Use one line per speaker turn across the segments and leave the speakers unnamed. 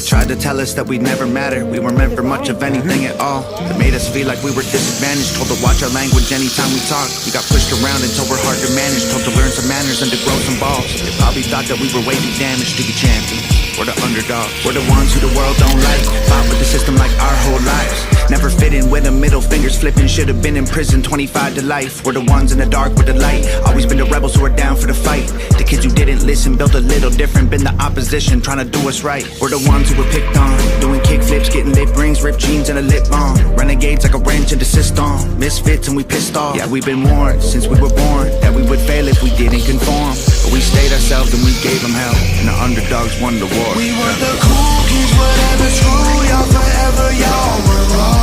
tried to tell us that we'd never matter. We weren't meant for much of anything at all. It made us feel like we were disadvantaged. Told to watch our language anytime we talk. We got pushed around until we're hard to manage. Told to learn some manners and to grow some balls. They probably thought that we were way too damaged to be champions. We're the underdogs. We're the ones who the world don't like. Fought with the system like our whole lives. Never fit in with a middle fingers flipping. Should've been in prison 25 to life. We're the ones in the dark with the light. Always been the rebels who are down for the fight. The kids who didn't listen, built a little different. Been the opposition, trying to do us right. We're the ones who were picked on. Doing kick flips, getting lip rings, ripped jeans and a lip balm. Renegades like a wrench in the system. Misfits and we pissed off. Yeah, we've been warned since we were born that we would fail if we didn't conform. But we stayed ourselves and we gave them hell. And the underdogs won the war.
We were the cool kids, whatever, screw y'all forever, y'all were wrong.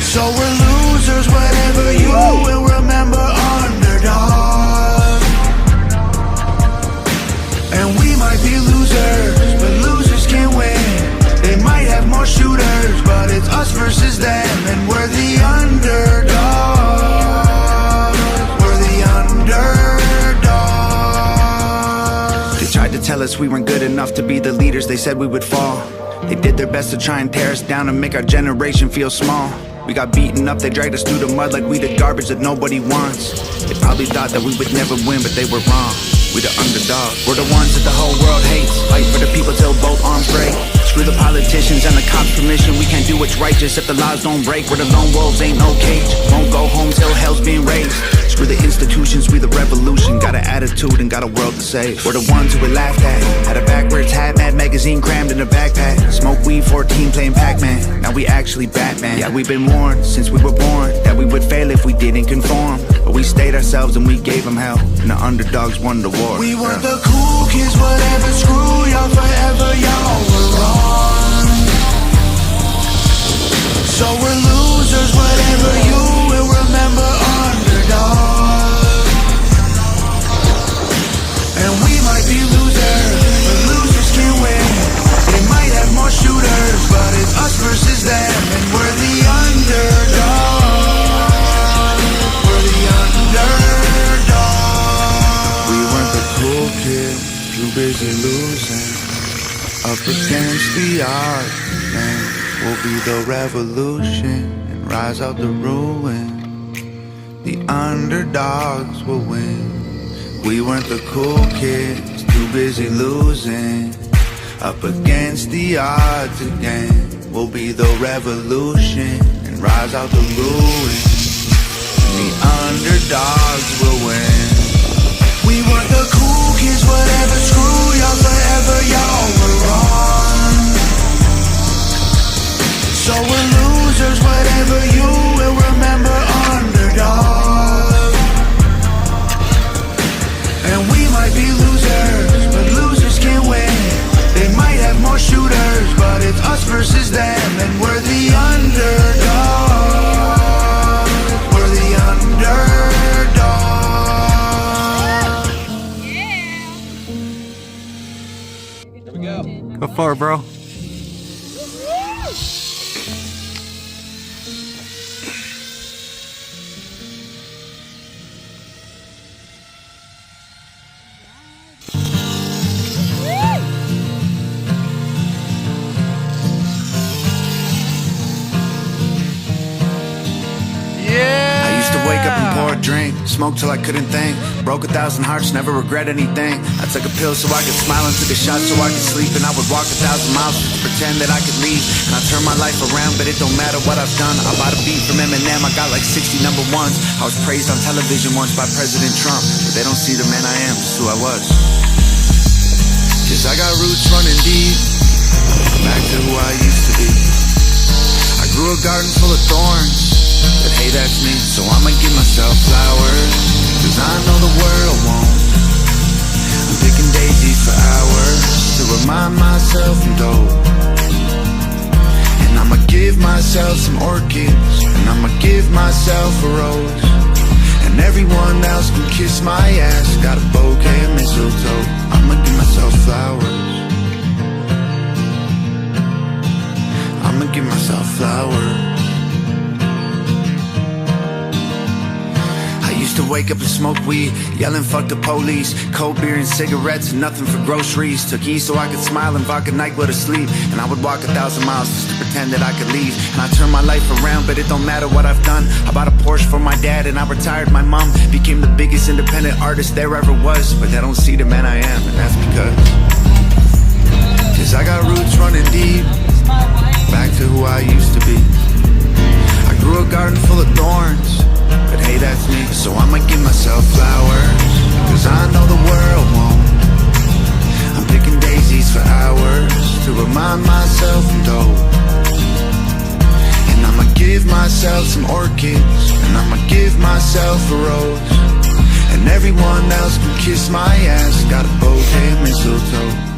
So we're losers, whatever, you will remember underdog. And we might be losers, but losers can't win. They might have more shooters, but it's us versus them. And we're the underdog. We're the underdog.
They tried to tell us we weren't good enough to be the leaders. They said we would fall. They did their best to try and tear us down and make our generation feel small. We got beaten up, they dragged us through the mud like we the garbage that nobody wants. They probably thought that we would never win, but they were wrong. We the underdogs. We're the ones that the whole world hates. Fight for the people till both arms break. Screw the politicians and the cops' permission. We can't do what's righteous if the laws don't break. We're the lone wolves, ain't no cage. Won't go home till hell's being raised. Screw the institutions, we the revolution. Got an attitude and got a world to save. We're the ones who were laughed at. Had a backwards hat, Mad magazine crammed in a backpack. Smoke weed, 14 playing Pac-Man. Now we actually Batman. Yeah, we've been warned since we were born that we would fail if we didn't conform. But we stayed ourselves and we gave them hell. And the underdogs won the war.
We were the cool kids, whatever, screw y'all forever, y'all were wrong. So we're losers, whatever, you will remember underdog. And we might be losers, but losers can't win. They might have more shooters, but it's us versus them. And we're the underdog. We're the underdog.
We weren't the cool kids, too busy losing. Up against the odds, man. We'll be the revolution and rise out the ruin. The underdogs will win. We weren't the cool kids, too busy losing. Up against the odds again. We'll be the revolution and rise out the ruin. The underdogs will win.
We were the cool kids, whatever, screw y'all forever, y'all were wrong. So we're losers, whatever, you will remember underdog. And we might be losers, but losers can't win. They might have more shooters, but it's us versus them. And we're the underdog. We're the underdog.
Here we go.
Go for it, bro.
Drink, smoke till I couldn't think. Broke 1,000 hearts, never regret anything. I took a pill so I could smile and took a shot so I could sleep. And I would walk 1,000 miles just to pretend that I could leave. And I turned my life around, but it don't matter what I've done. I bought a beat from Eminem, I got like 60 number ones. I was praised on television once by President Trump, but they don't see the man I am, just who I was. Cause I got roots running deep, back to who I used to be. I grew a garden full of thorns, but hey, that's me, so I'ma give myself flowers. Cause I know the world won't. I'm picking daisies for hours to remind myself I'm dope. And I'ma give myself some orchids, and I'ma give myself a rose. And everyone else can kiss my ass, got a bouquet of mistletoe. I'ma give myself flowers. I'ma give myself flowers. Used to wake up and smoke weed, yelling fuck the police. Cold beer and cigarettes and nothing for groceries. Took E so I could smile and vodka night go to sleep. And I would walk 1,000 miles just to pretend that I could leave. And I turned my life around, but it don't matter what I've done. I bought a Porsche for my dad and I retired my mom. Became the biggest independent artist there ever was. But they don't see the man I am, and that's because I got roots running deep, back to who I used to be. I grew a garden full of thorns, but hey, that's me. So I'ma give myself flowers, cause I know the world won't. I'm picking daisies for hours to remind myself I'm dope. And I'ma give myself some orchids, and I'ma give myself a rose. And everyone else can kiss my ass, got a bouquet of mistletoe.